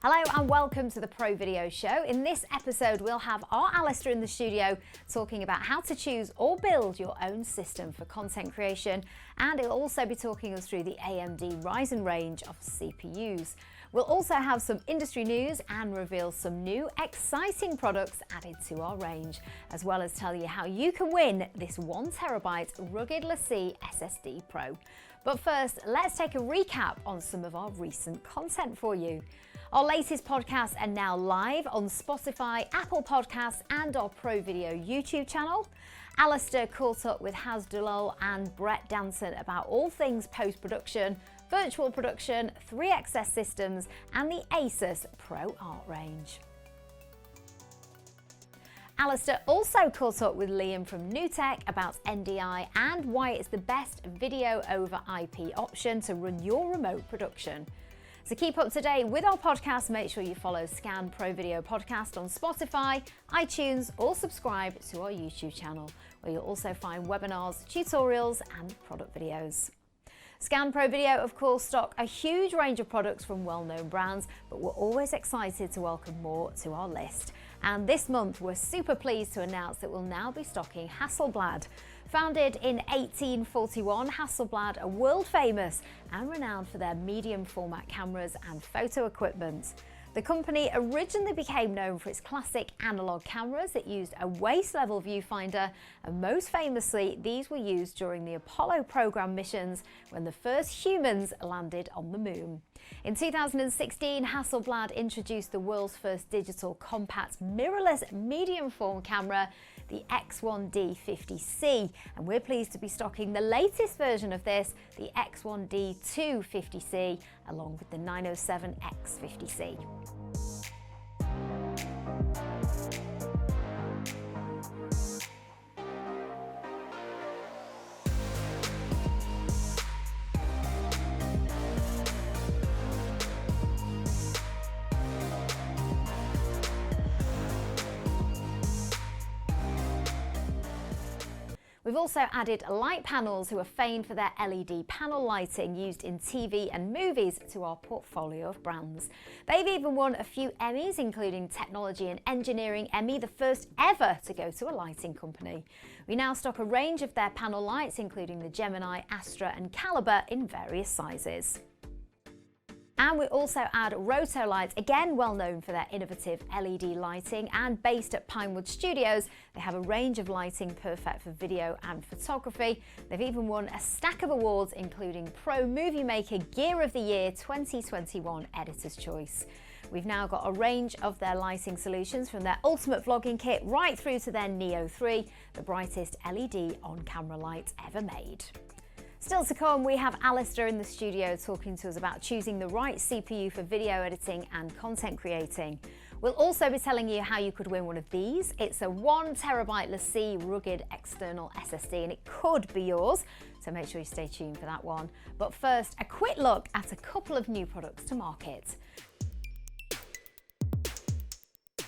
Hello and welcome to the Pro Video Show. In this episode, we'll have our Alistair in the studio talking about how to choose or build your own system for content creation, and he'll also be talking us through the AMD Ryzen range of CPUs. We'll also have some industry news and reveal some new exciting products added to our range, as well as tell you how you can win this 1TB rugged LaCie SSD Pro. But first, let's take a recap on some of our recent content for you. Our latest podcasts are now live on Spotify, Apple Podcasts and our Pro Video YouTube channel. Alistair caught up with Haz Dulal and Brett Danson about all things post-production, virtual production, 3XS systems and the Asus Pro Art range. Alistair also caught up with Liam from NewTek about NDI and why it's the best video over IP option to run your remote production. To keep up to date with our podcast, make sure you follow Scan Pro Video Podcast on Spotify, iTunes, or subscribe to our YouTube channel, where you'll also find webinars, tutorials, and product videos. Scan Pro Video, of course, stock a huge range of products from well-known brands, but we're always excited to welcome more to our list. And this month, we're super pleased to announce that we'll now be stocking Hasselblad. Founded in 1841, Hasselblad are world famous and renowned for their medium format cameras and photo equipment. The company originally became known for its classic analog cameras that used a waist-level viewfinder, and most famously, these were used during the Apollo program missions when the first humans landed on the moon. In 2016, Hasselblad introduced the world's first digital compact mirrorless medium form camera, the X1D50C, and we're pleased to be stocking the latest version of this, the X1D250C, along with the 907X50C. We've also added light panels who are famed for their LED panel lighting used in TV and movies to our portfolio of brands. They've even won a few Emmys, including Technology and Engineering Emmy, the first ever to go to a lighting company. We now stock a range of their panel lights, including the Gemini, Astra and Caliber in various sizes. And we also add Rotolight, again well known for their innovative LED lighting, and based at Pinewood Studios, they have a range of lighting perfect for video and photography. They've even won a stack of awards, including Pro Movie Maker Gear of the Year 2021 Editor's Choice. We've now got a range of their lighting solutions, from their ultimate vlogging kit right through to their Neo 3, the brightest LED on-camera light ever made. Still to come, we have Alistair in the studio talking to us about choosing the right CPU for video editing and content creating. We'll also be telling you how you could win one of these. It's a 1TB LaCie rugged external SSD and it could be yours, so make sure you stay tuned for that one. But first, a quick look at a couple of new products to market.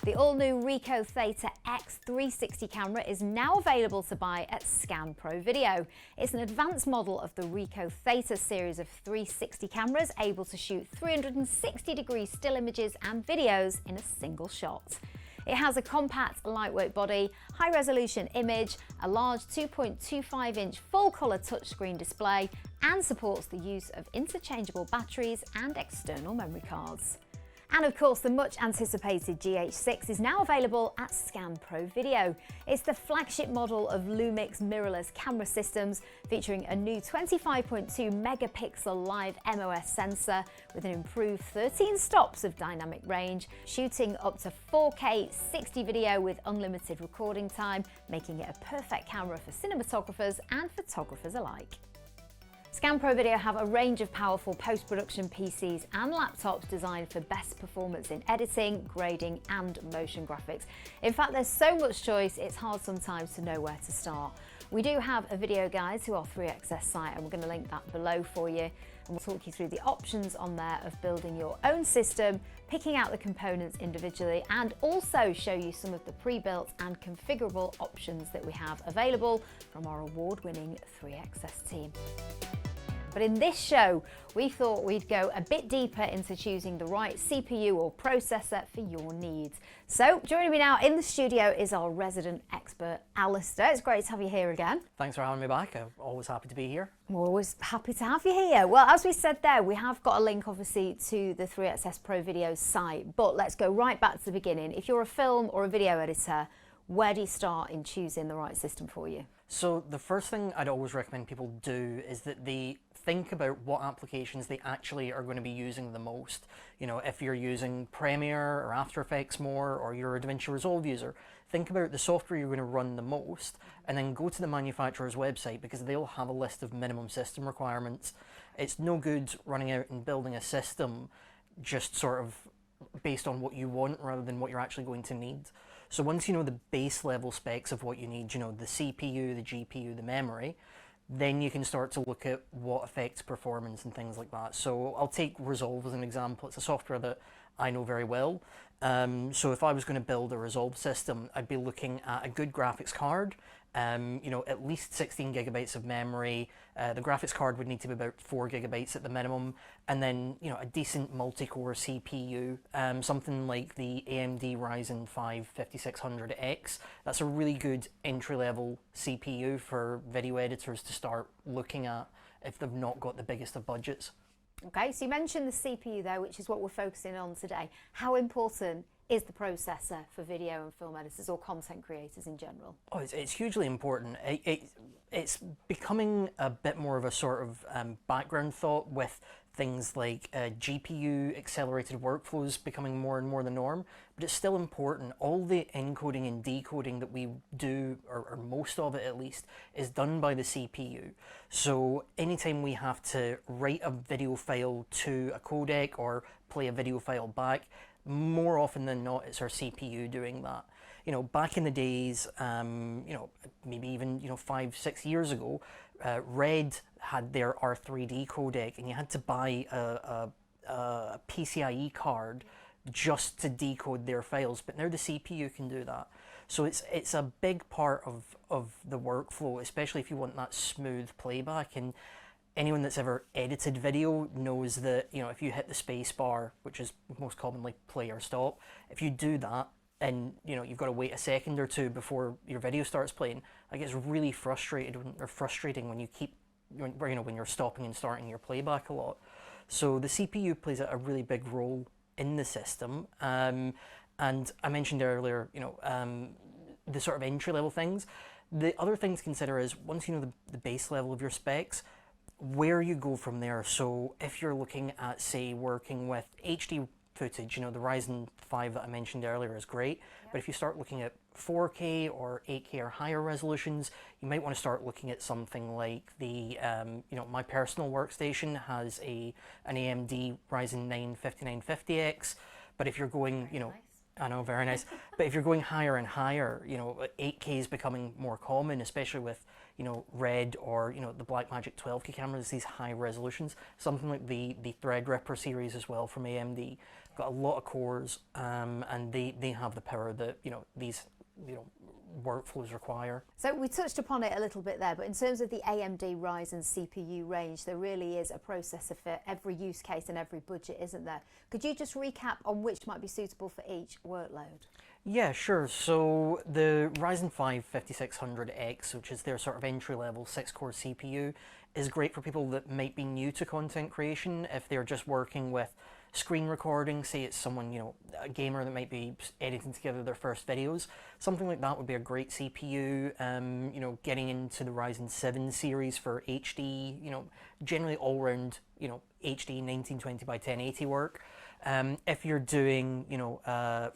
The all-new Ricoh Theta X360 camera is now available to buy at Scan Pro Video. It's an advanced model of the Ricoh Theta series of 360 cameras, able to shoot 360-degree still images and videos in a single shot. It has a compact, lightweight body, high-resolution image, a large 2.25-inch full-colour touchscreen display, and supports the use of interchangeable batteries and external memory cards. And of course, the much anticipated GH6 is now available at Scan Pro Video. It's the flagship model of Lumix mirrorless camera systems, featuring a new 25.2 megapixel live MOS sensor with an improved 13 stops of dynamic range, shooting up to 4K 60 video with unlimited recording time, making it a perfect camera for cinematographers and photographers alike. Scan Pro Video have a range of powerful post-production PCs and laptops designed for best performance in editing, grading and motion graphics. In fact, there's so much choice, it's hard sometimes to know where to start. We do have a video guide to our 3XS site and we're going to link that below for you. And we'll talk you through the options on there of building your own system, picking out the components individually, and also show you some of the pre-built and configurable options that we have available from our award-winning 3XS team. But in this show, we thought we'd go a bit deeper into choosing the right CPU or processor for your needs. So joining me now in the studio is our resident expert, Alistair. It's great to have you here again. Thanks for having me back. I'm always happy to be here. We're always happy to have you here. Well, as we said there, we have got a link obviously to the 3XS Pro Video site, but let's go right back to the beginning. If you're a film or a video editor, where do you start in choosing the right system for you? So the first thing I'd always recommend people do is that they think about what applications they actually are going to be using the most. You know, if you're using Premiere or After Effects more, or you're a DaVinci Resolve user, think about the software you're going to run the most, and then go to the manufacturer's website, because they'll have a list of minimum system requirements. It's no good running out and building a system just sort of based on what you want rather than what you're actually going to need. So once you know the base level specs of what you need, you know, the CPU, the GPU, the memory, then you can start to look at what affects performance and things like that. So I'll take Resolve as an example. It's a software that I know very well. So if I was going to build a Resolve system, I'd be looking at a good graphics card, you know, at least 16 gigabytes of memory. The graphics card would need to be about 4 gigabytes at the minimum, and then, you know, a decent multi-core CPU, something like the AMD Ryzen 5600X. That's a really good entry-level CPU for video editors to start looking at if they've not got the biggest of budgets. Okay, so you mentioned the CPU there, which is what we're focusing on today. How important is the processor for video and film editors or content creators in general? Oh, it's hugely important. It's becoming a bit more of a sort of background thought, with things like GPU accelerated workflows becoming more and more the norm, but it's still important. All the encoding and decoding that we do, or most of it at least, is done by the CPU. So anytime we have to write a video file to a codec or play a video file back, more often than not, it's our CPU doing that. You know, back in the days, you know, maybe even, you know, 5-6 years ago, Red had their R3D codec, and you had to buy a PCIe card just to decode their files. But now the CPU can do that. So it's a big part of the workflow, especially if you want that smooth playback. And anyone that's ever edited video knows that, you know, if you hit the space bar, which is most commonly play or stop, if you do that, and, you know, you've got to wait a second or two before your video starts playing, like, it's really frustrating when you keep, you know, when you're stopping and starting your playback a lot. So the CPU plays a really big role in the system. And I mentioned earlier, you know, the sort of entry level things. The other thing to consider is, once you know the base level of your specs, where you go from there. So if you're looking at, say, working with HD footage, you know, the Ryzen 5 that I mentioned earlier is great. Yep. But if you start looking at 4K or 8K or higher resolutions, you might want to start looking at something like the, you know, my personal workstation has an AMD Ryzen 9 5950X. But if you're going, you know, I know, very nice. But if you're going higher and higher, you know, 8K is becoming more common, especially with, you know, Red or, you know, the Blackmagic 12K cameras, these high resolutions. Something like the Threadripper series as well from AMD. Got a lot of cores, and they have the power that, you know, these, you know, workflows require. So we touched upon it a little bit there, but in terms of the AMD Ryzen CPU range, there really is a processor for every use case and every budget, isn't there? Could you just recap on which might be suitable for each workload? Yeah, sure. So the Ryzen 5 5600X, which is their sort of entry-level 6-core CPU, is great for people that might be new to content creation. If they're just working with screen recording, say it's someone, you know, a gamer that might be editing together their first videos, something like that would be a great CPU. You know, getting into the Ryzen 7 series for HD, you know, generally all-round, you know, HD 1920 by 1080 work. If you're doing, you know,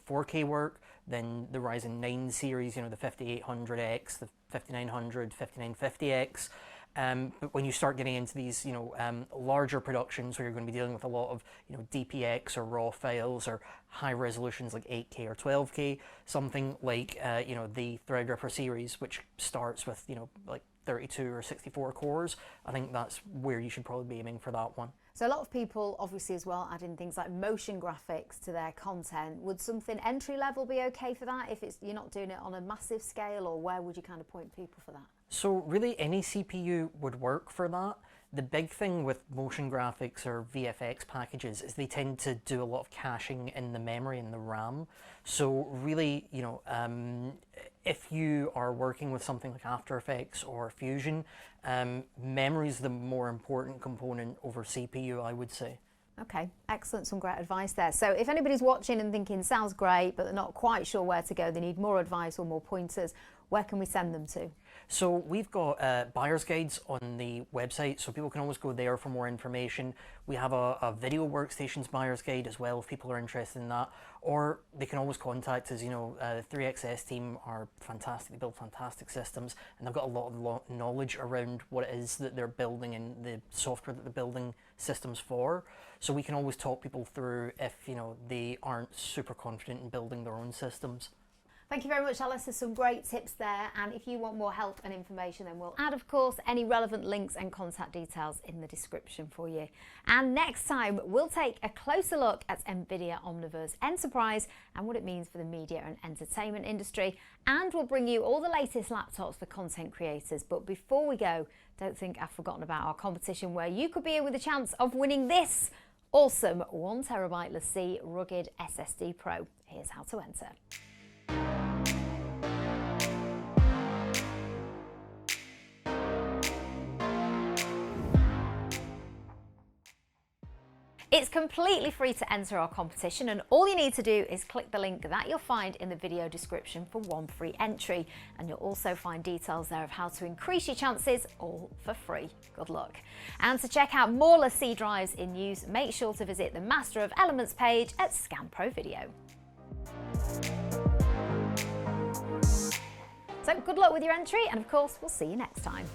4K work, then the Ryzen 9 series, you know, the 5800X, the 5900, 5950X. But when you start getting into these, you know, larger productions where you're going to be dealing with a lot of, you know, DPX or RAW files or high resolutions like 8K or 12K, something like, you know, the Threadripper series, which starts with, you know, like 32 or 64 cores, I think that's where you should probably be aiming for that one. So a lot of people obviously as well add in things like motion graphics to their content. Would something entry level be okay for that if you're not doing it on a massive scale, or where would you kind of point people for that? So really any CPU would work for that. The big thing with motion graphics or VFX packages is they tend to do a lot of caching in the memory and the RAM. So really, you know, if you are working with something like After Effects or Fusion, memory is the more important component over CPU, I would say. Okay, excellent, some great advice there. So if anybody's watching and thinking sounds great, but they're not quite sure where to go, they need more advice or more pointers, where can we send them to? So we've got buyer's guides on the website, so people can always go there for more information. We have a video workstations buyer's guide as well if people are interested in that, or they can always contact us. You know, the 3XS team are fantastic, they build fantastic systems, and they've got a lot of knowledge around what it is that they're building and the software that they're building systems for. So we can always talk people through if, you know, they aren't super confident in building their own systems. Thank you very much, Alistair. Some great tips there. And if you want more help and information, then we'll add, of course, any relevant links and contact details in the description for you. And next time, we'll take a closer look at NVIDIA Omniverse Enterprise and what it means for the media and entertainment industry. And we'll bring you all the latest laptops for content creators. But before we go, don't think I've forgotten about our competition where you could be in with a chance of winning this awesome 1TB LaCie rugged SSD Pro. Here's how to enter. It's completely free to enter our competition, and all you need to do is click the link that you'll find in the video description for one free entry. And you'll also find details there of how to increase your chances, all for free. Good luck. And to check out more LaCie drives in use, make sure to visit the Master of Elements page at Scan Pro Video. So good luck with your entry, and of course, we'll see you next time.